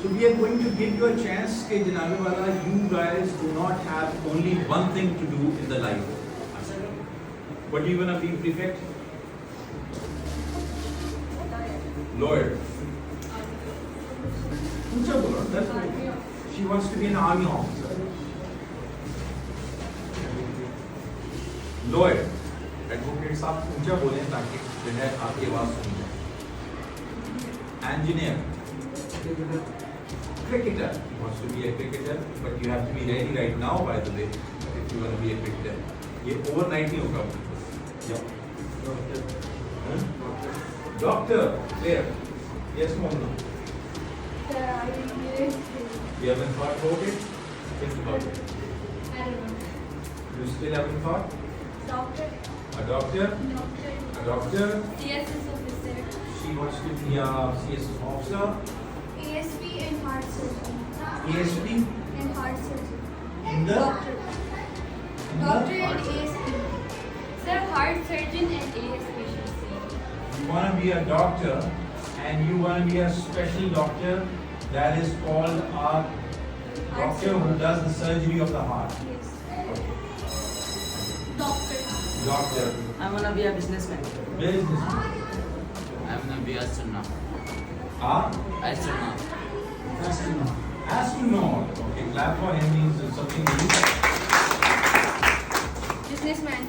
So we are going to give you a chance कि जनाबे वाला you guys do not have only one thing to do in the life. What do you wanna be, prefect? Lawyer. ऊंचा बोलो. That's right. She wants to be an army officer. Lawyer. Advocate साहब ऊंचा बोलें ताकि जो है आपकी आवाज़ सुनी जाए. Engineer. Cricketer. He wants to be a cricketer, but you have to be ready right now, by the way, if you want to be a cricketer. ये overnight नहीं होगा. Yeah. Doctor. Where? Yes, Mohammed. You haven't thought about it? Think about it. I don't know. You still haven't thought? Doctor. A doctor? Doctor. A doctor? CSS officer. She wants to be a CS officer. ASP and heart surgeon. ASP? And heart surgeon. In the? Doctor. Doctor and ASP. Sir, heart surgeon and ASP should say. You want to be a doctor and you want to be a special doctor that is called a doctor who does the surgery of the heart. Yes. Okay. Doctor. Doctor. I wanna be a businessman. Businessman. I'm gonna be astronaut. Astronaut. Astronaut. Astronaut. Okay, clap for him means something new. Businessman.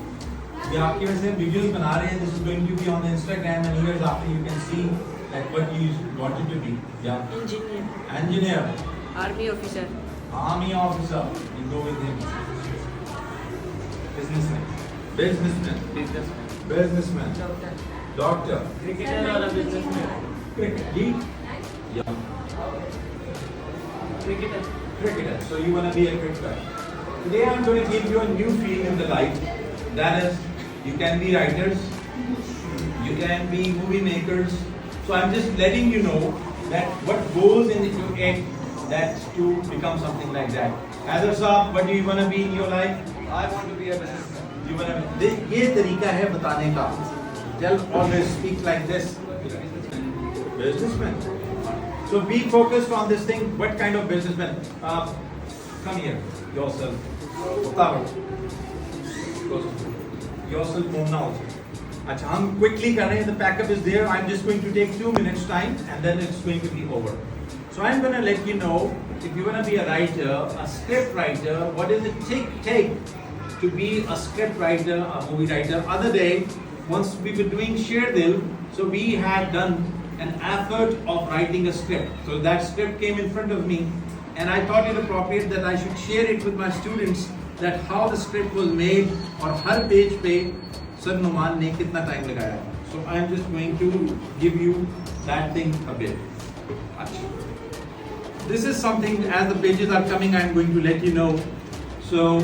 ये आपके वैसे videos बना रहे हैं. This is going to be on Instagram and years after you can see like what you wanted to be. Yeah. Engineer. Engineer. Army officer. Army officer. You go with him. Businessman. Businessman. Businessman. Doctor. Doctor. Cricketer or a businessman. Cricket. Yeah. Cricketer. Cricketer. So you want to be a cricketer. Today I'm going to give you a new field in the life. That is, you can be writers, you can be movie makers. So I'm just letting you know that what goes into it, that's to become something like that. Azhar Saab, what do you want to be in your life? I want to be a businessman. You want to be? ये तरीका है बताने का. Tell always speak like this. Businessman. So be focused on this thing. What kind of businessman? Come here, yourself. Yourself phone now. अच्छा हम quickly कर रहे हैं. The backup is there. I'm just going to take 2 minutes time and then it's going to be over. So I'm going to let you know if you want to be a writer, a script writer, what does it take to be a script writer, a movie writer. Other day, once we were doing Sherdil, so we had done an effort of writing a script. So that script came in front of me and I thought it appropriate that I should share it with my students that how the script was made और हर page पे sir Numan ने कितना time लगाया. So I'm just going to give you that thing a bit. अच्छा. This is something as the pages are coming I'm going to let you know. So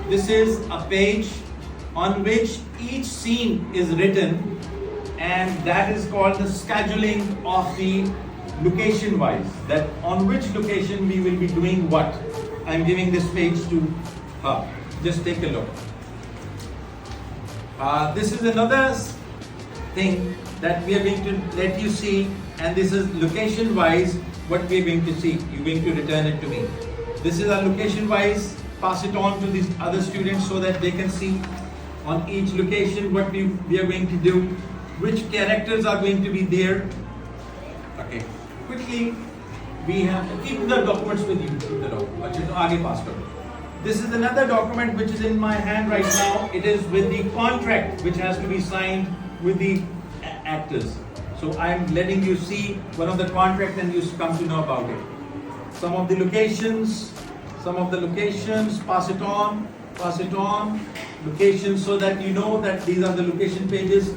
this is a page on which each scene is written and that is called the scheduling of the location wise, that on which location we will be doing what. I'm giving this page to her. Just take a look. This is another thing that we are going to let you see, and this is location wise what we are going to see. You're going to return it to me. This is a location wise. Pass it on to these other students so that they can see on each location what we are going to do, which characters are going to be there. Okay. Quickly, we have to keep the documents with you. This is another document which is in my hand right now. It is with the contract which has to be signed with the actors. So I am letting you see one of the contract and you come to know about it. Some of the locations, pass it on, locations so that you know that these are the location pages.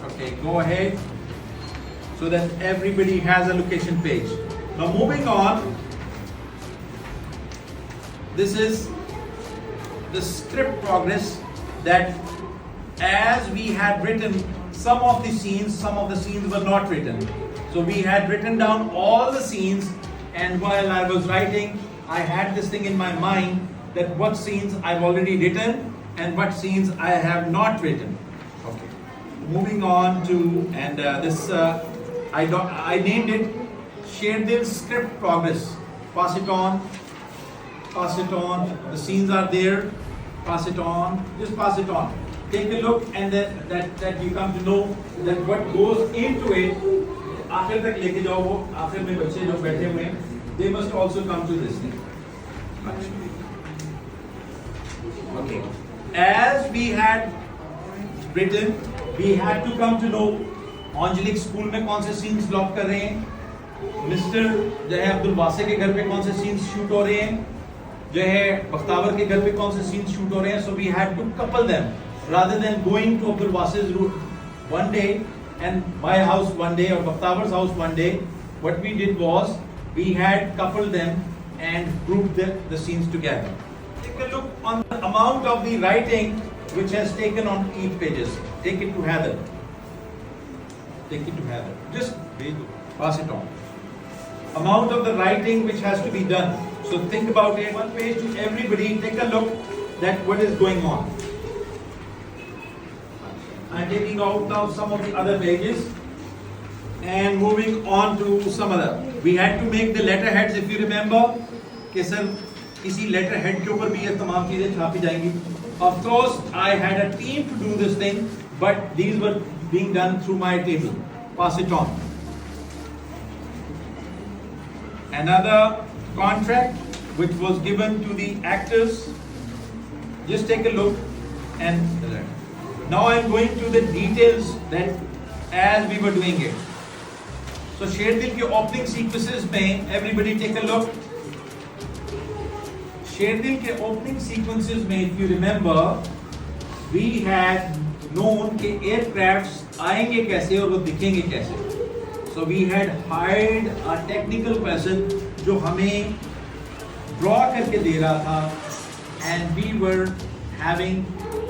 Okay, go ahead. So that everybody has a location page. Now moving on, this is the script progress that as we had written some of the scenes were not written. So we had written down all the scenes and while I was writing, I had this thing in my mind that what scenes I've already written and what scenes I have not written. Okay. Moving on to, and I named it Sherdil's script progress. Pass it on. Pass it on. The scenes are there. Pass it on. Just pass it on. Take a look, and then that you come to know that what goes into it. आखिर तक लेके जाओ वो आखिर में बच्चे जो बैठे हुए हैं, they must also come to this thing. Okay. As we had written, we had to come to know Angelic school में कौन से सीन्स ब्लॉक कर रहे हैं, मिस्टर जो है अब्दुल वासे के घर पे कौन से सीन्स शूट हो रहे हैं, जो है बख्तावर के घर पे कौन से सीन्स शूट हो रहे हैं. So we had to couple them rather than going to Abdul Wase's route one day and my house one day or Bakhtawar's house one day. What we did was we had coupled them and grouped the scenes together. Take a look on the amount of the writing which has taken on each pages. Take it to Heather. Take it to Heather. Just pass it on. Amount of the writing which has to be done. So think about it. One page to everybody. Take a look that what is going on. I'm taking out now some of the other pages and moving on to some other. We had to make the letterheads, if you remember. कि sir इसी letterhead के ऊपर भी ये तमाम चीजें छापी जाएंगी. Of course, I had a team to do this thing, but these were being done through my table. Pass it on. Another contract which was given to the actors. Just take a look and now I am going to the details that as we were doing it. So Sherdil के opening sequences में everybody take a look. Sherdil के opening sequences में if you remember we had known कि aircrafts आएंगे कैसे और वो दिखेंगे कैसे. So we had hired a technical person जो हमें draw करके दे रहा था and we were having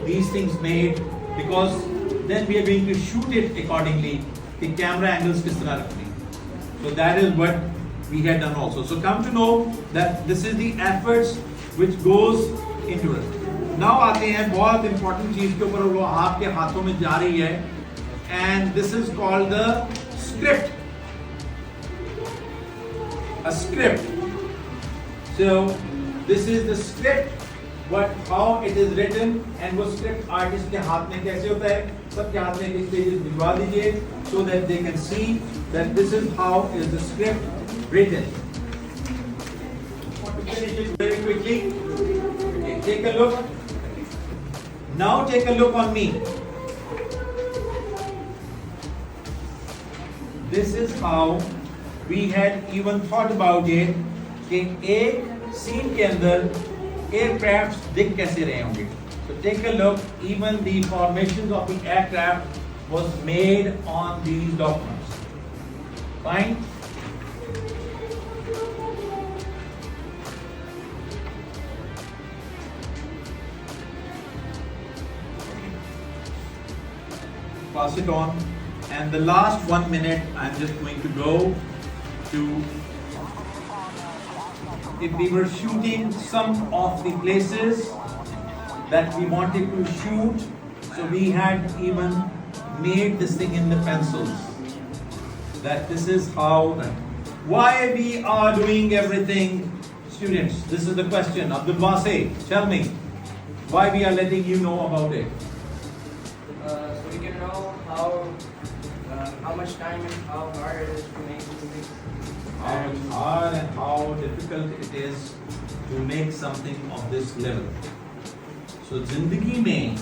these things made because then we are going to shoot it accordingly. The camera angles किस तरह रखनी. So that is what we had done also. So come to know that this is the efforts which goes into it. Now आते हैं बहुत important चीज के ऊपर, वो आपके हाथों में जा रही है and this is called the script. A script. So this is the script. How it is written and वो script artist के हाथ में कैसे होता है, सबके हाथ में एक पेज भिजवा दीजिए so that they can see that this is how is the script written. I want to finish it very quickly. Okay, take a look. Now take a look on me. This is how we had even thought about it कि एक scene के अंदर aircrafts दिख कैसे रहे होंगे. So take a look. Even the formations of the aircraft was made on these documents. Fine. Pass it on. And the last 1 minute, I'm just going to go to. If we were shooting some of the places that we wanted to shoot, so we had even made this thing in the pencils. That this is how, why we are doing everything. Students, this is the question. Abdul Wase, tell me, why we are letting you know about it? So we can know how much time and how hard it is to make these things. How much hard and how difficult it is to make something of this level. So जिंदगी में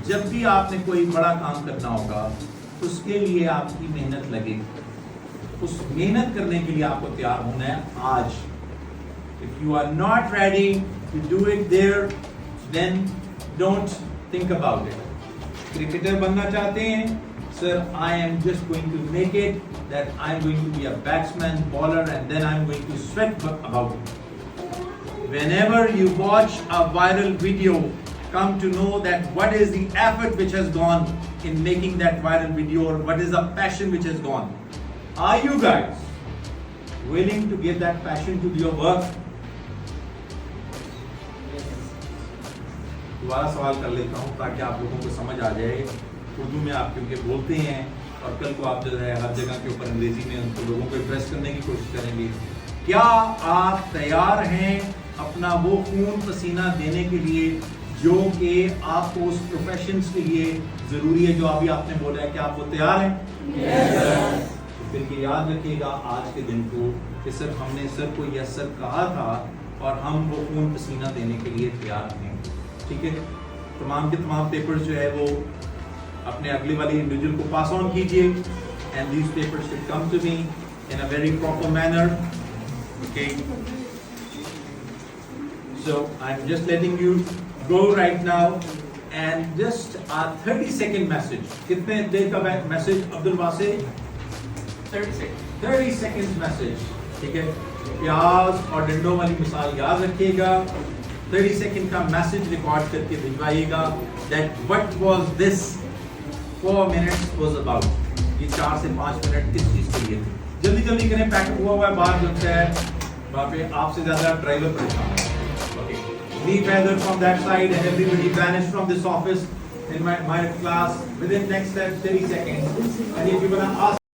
जब भी आपने कोई बड़ा काम करना होगा, उसके लिए आपकी मेहनत लगेगी. उस मेहनत करने के लिए आपको तैयार होना है आज. If you are not ready to do it there, then don't think about it. Cricketer बनना चाहते हैं? Sir, I am just going to make it that I am going to be a batsman, bowler, and then I am going to sweat about it. Whenever you watch a viral video, come to know that what is the effort which has gone in making that viral video, or what is the passion which has gone. Are you guys willing to give that passion to your work? दोबारा सवाल कर लेता हूँ ताकि आप लोगों को समझ आ जाए. उर्दू में आप क्योंकि बोलते हैं और कल को आप जो है हर जगह के ऊपर अंग्रेजी में उनको लोगों को इम्प्रेस करने की कोशिश करेंगे। क्या आप तैयार हैं अपना वो खून पसीना देने के लिए जो कि आपको उस प्रोफेशन के लिए ज़रूरी है, जो अभी आपने बोला है, कि आप वो तैयार हैं? Yes. फिर ये याद रखिएगा आज के दिन को कि सर हमने सर को यस सर कहा था और हम वो खून पसीना देने के लिए तैयार हैं। ठीक है, तमाम के तमाम पेपर्स जो है वो अपने अगले वाले इंडिविजुअल को पास ऑन कीजिए and these papers should come to me in a very proper manner. Okay, so I'm just letting you go right now and just a 30-second message. कितने देर का मैसेज अब्दुल वासे? 30 seconds. 30 seconds message. ठीक है, प्याज और डंडों वाली मिसाल याद रखिएगा। 30 सेकंड का मैसेज रिकॉर्ड करके भिजवाइएगा that what was this 4 minutes was about. ये 4 से 5 मिनट किस चीज के लिए थे? जल्दी जल्दी करें, पैक हुआ है बाहर जो है वहाँ पे आपसे ज्यादा ड्राइवर परेशान है। Okay. Leave feather from that side and everybody vanish from this office in my class within next 30 seconds. And if you wanna ask